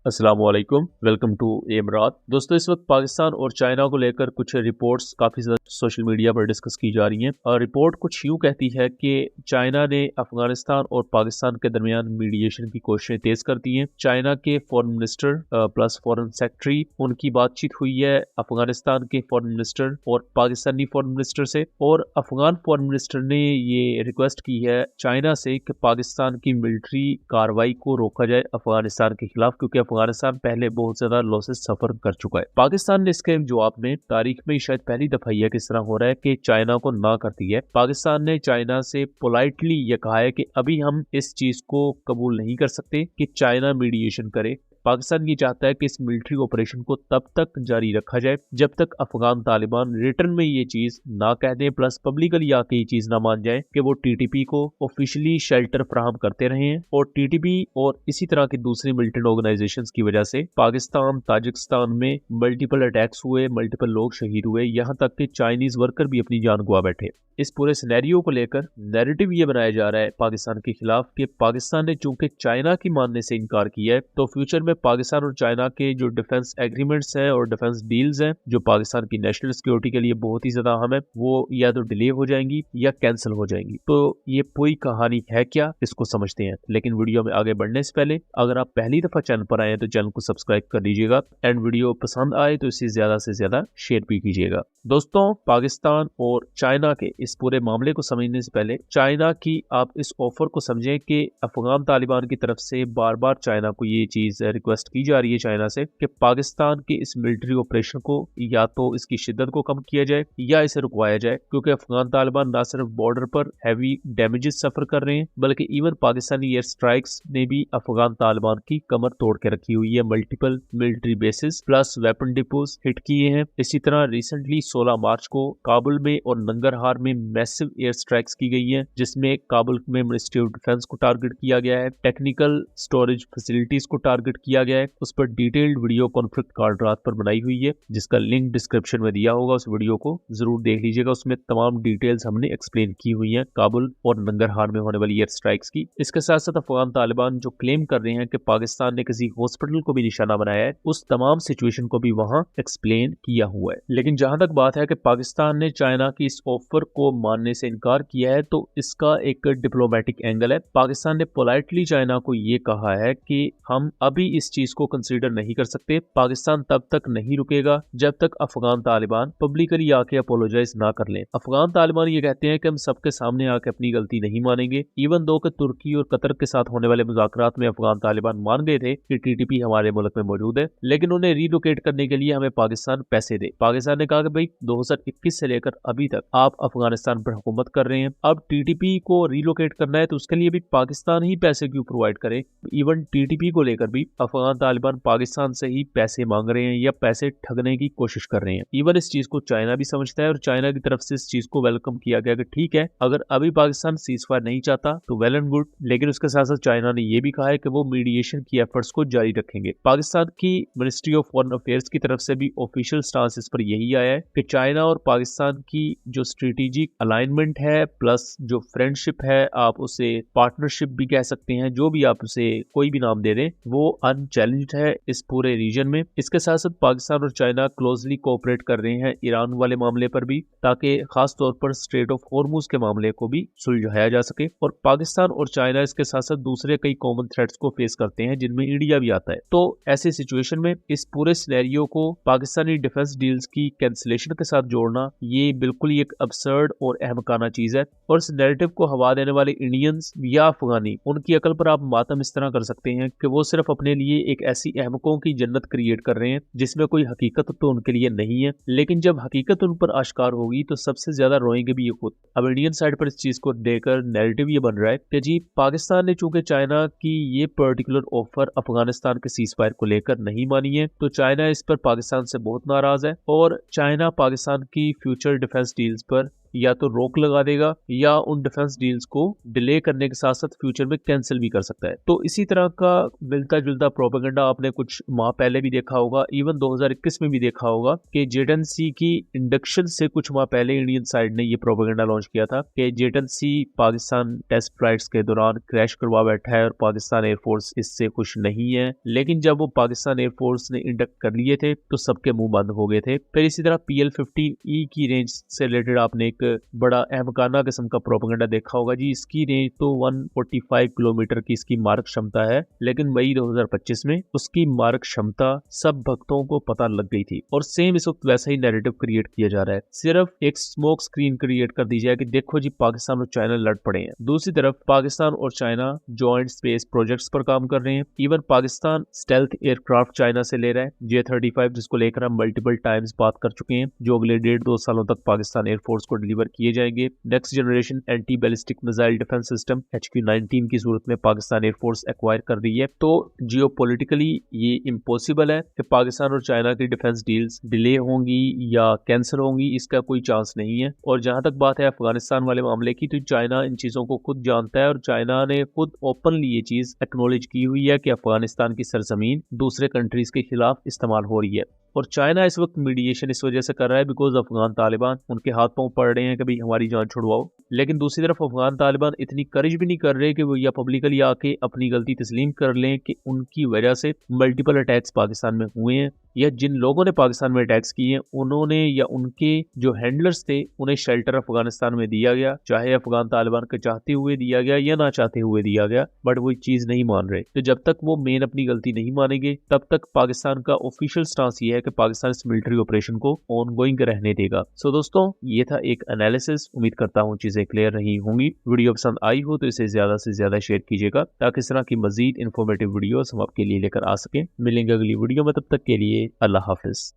अस्सलाम वालेकुम, welcome to एमरात। दोस्तों, इस वक्त पाकिस्तान और चाइना को लेकर कुछ रिपोर्ट्स काफ़ी ज़्यादा सोशल मीडिया पर डिस्कस की जा रही हैं। और रिपोर्ट कुछ यूँ कहती है कि चाइना ने अफगानिस्तान और पाकिस्तान के दरमियान मीडिएशन की कोशिशें तेज़ कर दी हैं। चाइना के foreign minister plus foreign secretary, उनकी बातचीत हुई है अफगानिस्तान के फॉरेन मिनिस्टर और पाकिस्तानी फॉरेन मिनिस्टर से। और अफगान फॉरेन मिनिस्टर ने ये रिक्वेस्ट की है चाइना से कि पाकिस्तान की मिलिट्री कार्रवाई को रोका जाए अफगानिस्तान के खिलाफ, क्योंकि अफगानिस्तान पहले बहुत ज्यादा लॉसेस सफर कर चुका है। पाकिस्तान ने इसके जवाब में तारीख में शायद पहली दफा यह किस तरह हो रहा है कि चाइना को ना करती है। पाकिस्तान ने चाइना से पोलाइटली यह कहा है कि अभी हम इस चीज को कबूल नहीं कर सकते कि चाइना मीडिएशन करे। पाकिस्तान ये चाहता है कि इस मिलिट्री ऑपरेशन को तब तक जारी रखा जाए जब तक अफगान तालिबान रिटर्न में ये चीज ना कह दें, प्लस पब्लिकली आके ये चीज ना मान जाए कि वो टीटीपी को ऑफिशियली शेल्टर फराहम करते रहे हैं। और टीटीपी और इसी तरह की दूसरी मिलिटेंट ऑर्गेनाइजेशंस की वजह से पाकिस्तान ताजिकिस्तान में मल्टीपल अटैक्स हुए, मल्टीपल लोग शहीद हुए, यहाँ तक कि चाइनीज वर्कर भी अपनी जान गवा बैठे। इस पूरे सिनेरियो को लेकर नैरेटिव ये बनाया जा रहा है पाकिस्तान के खिलाफ कि पाकिस्तान ने चूंकि चाइना की मानने से इनकार किया है, तो फ्यूचर में पाकिस्तान और चाइना के जो डिफेंस एग्रीमेंट्स हैं और डिफेंस डील्स हैं जो पाकिस्तान की नेशनल सिक्योरिटी के लिए बहुत ही ज्यादा अहम है, वो या तो डिले हो जाएंगी या कैंसिल हो जाएंगी। तो ये पूरी कहानी है क्या, इसको समझते हैं। लेकिन वीडियो में आगे बढ़ने से पहले अगर आप पहली दफा चैनल पर आए हैं तो चैनल को सब्सक्राइब कर लीजिएगा, एंड वीडियो पसंद आए तो इसे ज्यादा से ज्यादा शेयर भी कीजिएगा। दोस्तों, पाकिस्तान और चाइना के इस पूरे मामले को समझने से पहले चाइना की आप इस ऑफर को समझें कि अफगान तालिबान की तरफ से बार बार चाइना को ये चीज रिक्वेस्ट की जा रही है चाइना से कि पाकिस्तान के इस मिलिट्री ऑपरेशन को या तो इसकी शिद्दत को कम किया जाए या इसे रुकवाया जाए, क्योंकि अफगान तालिबान न सिर्फ बॉर्डर पर हैवी डैमेजेस सफर कर रहे हैं, बल्कि इवन पाकिस्तानी एयर स्ट्राइक्स ने भी अफगान तालिबान की कमर तोड़ के रखी हुई है। Multiple military bases plus weapon depots hit किए हैं। इसी तरह रिसेंटली 16 मार्च को काबुल में और नंगरहार में मैसिव एयर स्ट्राइक्स की गई है, जिसमें काबुल में मिनिस्ट्री ऑफ डिफेंस को टारगेट किया गया है, टेक्निकल स्टोरेज फैसिलिटीज को टारगेट किया गया है। उस पर डिटेल्ड वीडियो कॉन्फ्लिक्ट कार्ड रात पर बनाई हुई है, जिसका लिंक डिस्क्रिप्शन में दिया होगा, उस वीडियो को जरूर देख लीजिएगा। उसमें तमाम डिटेल्स हमने एक्सप्लेन की हुई है काबुल और नंगरहार में होने वाली एयर स्ट्राइक्स की। इसके साथ साथ अफगान तालिबान जो क्लेम कर रहे हैं कि पाकिस्तान ने किसी हॉस्पिटल को भी निशाना बनाया है, उस तमाम सिचुएशन को भी वहां एक्सप्लेन किया हुआ है। लेकिन जहां तक बात है कि पाकिस्तान ने चाइना की इस ऑफर को मानने से इनकार किया है, तो इसका एक डिप्लोमेटिक एंगल है। पाकिस्तान ने पोलाइटली चाइना को ये कहा है कि हम अभी इस चीज को कंसीडर नहीं कर सकते, पाकिस्तान तब तक नहीं रुकेगा जब तक अफगान तालिबान पब्लिकली आके अपोलोजाइज ना कर लें। अफगान तालिबान ये कहते हैं कि हम सबके सामने आके अपनी गलती नहीं मानेंगे। इवन दो कि तुर्की और कतर के साथ होने वाले मुज़ाकरात में अफगान तालिबान मान गए थे कि टीटीपी हमारे मुल्क में मौजूद है, लेकिन उन्हें रिलोकेट करने के लिए हमें पाकिस्तान पैसे दे। पाकिस्तान ने कहा कि भाई 2021 से लेकर अभी तक आप अफगानिस्तान पर हुकूमत कर रहे हैं, अब टीटीपी को रिलोकेट करना है तो उसके लिए भी पाकिस्तान ही पैसे क्यों प्रोवाइड करे। इवन टीटीपी को लेकर भी अफगान तालिबान पाकिस्तान से ही पैसे मांग रहे हैं या पैसे ठगने की कोशिश कर रहे हैं। इवन इस चीज को चाइना भी समझता है और चाइना की तरफ से इस चीज को वेलकम किया गया कि ठीक है, अगर अभी पाकिस्तान सीजफायर नहीं चाहता तो वेल एंड गुड, लेकिन उसके साथ साथ चाइना ने यह भी कहा है कि वो मीडिएशन की एफर्ट्स को जारी रखेंगे। पाकिस्तान की मिनिस्ट्री ऑफ फॉरेन अफेयर्स की तरफ से भी ऑफिशियल स्टांस इस पर यही आया है कि चाइना और पाकिस्तान की जो स्ट्रेटेजिक अलाइनमेंट है प्लस जो फ्रेंडशिप है, आप उसे पार्टनरशिप भी कह सकते हैं, जो भी आप उसे कोई भी नाम दे दें, वो अनचैलेंज्ड है इस पूरे रीजन में। इसके साथ साथ पाकिस्तान और चाइना क्लोजली कोऑपरेट कर रहे हैं ईरान वाले मामले पर भी, ताकि खास तौर पर स्ट्रेट ऑफ हॉर्मुज के मामले को भी सुलझाया जा सके। और पाकिस्तान और चाइना इसके साथ साथ दूसरे कई कॉमन थ्रेट्स को फेस करते हैं, जिनमें इंडिया भी आता है। तो ऐसी सिचुएशन में इस पूरे सिनेरियो को पाकिस्तानी डिफेंस डील्स की कैंसिलेशन के साथ जोड़ना, ये बिल्कुल ही एक अब्सर्ड और अहमकाना चीज है। और इस नैरेटिव को हवा देने वाले इंडियंस या अफगानी, उनकी अकल पर आप मातम इस तरह कर सकते हैं कि वो सिर्फ अपने लिए एक ऐसी अहमकों की जन्नत क्रिएट कर रहे हैं जिसमें कोई हकीकत तो उनके लिए नहीं है, लेकिन जब हकीकत उन पर आश्कार होगी तो सबसे ज्यादा रोएंगे भी ये खुद। अब इंडियन साइड पर इस चीज को देकर नैरेटिव ये बन रहा है कि जी पाकिस्तान ने चूंकि चाइना की ये पर्टिकुलर ऑफर अफगानिस्तान के सीज फायर को लेकर नहीं मानी है, तो चाइना इस पर पाकिस्तान से बहुत नाराज है और चाइना पाकिस्तान की फ्यूचर डिफेंस डील्स पर या तो रोक लगा देगा या उन डिफेंस डील्स को डिले करने के साथ साथ फ्यूचर में कैंसिल भी कर सकता है। तो इसी तरह का मिलता जुलता प्रोपेगेंडा आपने कुछ माह पहले भी देखा होगा, इवन 2021 में भी देखा होगा कि जेट-एंड-सी की इंडक्शन से कुछ माह पहले इंडियन साइड ने ये प्रोपेगेंडा लॉन्च किया था कि जेट-एंड-सी पाकिस्तान टेस्ट फ्लाइट्स के दौरान क्रैश करवा बैठा है और पाकिस्तान एयरफोर्स इससे खुश नहीं है। लेकिन जब वो पाकिस्तान एयरफोर्स ने इंडक्ट कर लिए थे तो सबके मुंह बंद हो गए थे। फिर इसी तरह PL-50E की रेंज से रिलेटेड आपने एक बड़ा अहमकाना किस्म का प्रोपेगेंडा देखा होगा जी। इसकी रेंज तो 145 किलोमीटर की इसकी मारक क्षमता है, लेकिन मई 2025 में उसकी मारक क्षमता सब भक्तों को पता लग गई थी। और सेम इस वक्त वैसा ही नैरेटिव क्रिएट किया जा रहा है। सिर्फ एक स्मोक स्क्रीन क्रिएट कर दी जाए कि देखो जी पाकिस्तान और चाइना लड़ पड़े हैं। दूसरी तरफ पाकिस्तान और चाइना जॉइंट स्पेस प्रोजेक्ट्स पर काम कर रहे हैं। Even Pakistan stealth aircraft China से ले रहा है J-35, जिसको लेकर हम मल्टीपल टाइम्स बात कर चुके हैं, जो अगले 1.5-2 सालों तक पाकिस्तान एयरफोर्स को डिलीवर किए जाएंगे। Next generation anti ballistic missile defence system HQ-19 की सूरत में पाकिस्तान एयरफोर्स एक्वायर कर रही है। तो जियोपॉलिटिकली ये इम्पॉसिबल है कि पाकिस्तान और चाइना की डिफेंस डील्स डिले होंगी या कैंसिल होंगी, इसका कोई चांस नहीं है। और जहां तक बात है अफगानिस्तान वाले मामले की, तो चाइना इन चीजों को खुद जानता है और चाइना ने खुद ओपनली ये चीज एक्नॉलेज की हुई है कि अफगानिस्तान की सरजमीन दूसरे कंट्रीज के खिलाफ इस्तेमाल हो रही है। और चाइना इस वक्त मीडिएशन इस वजह से कर रहा है बिकॉज अफगान तालिबान उनके हाथ पांव पड़ रहे हैं कि भाई हमारी जान छुड़वाओ। लेकिन दूसरी तरफ अफगान तालिबान इतनी करेज भी नहीं कर रहे कि वो या पब्लिकली आके अपनी गलती तस्लीम कर लें कि उनकी वजह से मल्टीपल अटैक्स पाकिस्तान में हुए हैं, या जिन लोगों ने पाकिस्तान में अटैक्स किए हैं उन्होंने या उनके जो हैंडलर्स थे उन्हें शेल्टर अफगानिस्तान में दिया गया, चाहे अफगान तालिबान के चाहते हुए दिया गया या ना चाहते हुए दिया गया, बट वो चीज नहीं मान रहे। तो जब तक वो मेन अपनी गलती नहीं मानेंगे तब तक पाकिस्तान का ऑफिशियल स्टांस ये है कि पाकिस्तान इस मिलिट्री ऑपरेशन को ऑनगोइंग रहने देगा। सो दोस्तों, ये था एक एनालिसिस। उम्मीद करता हूँ चीजें क्लियर रही होंगी। वीडियो पसंद आई हो तो इसे ज्यादा से ज्यादा शेयर कीजिएगा ताकि इस तरह की मजीद इन्फॉर्मेटिव वीडियोस हम आपके लिए लेकर आ सकें। मिलेंगे अगली वीडियो में, तब तक के लिए अल्लाह हाफिज।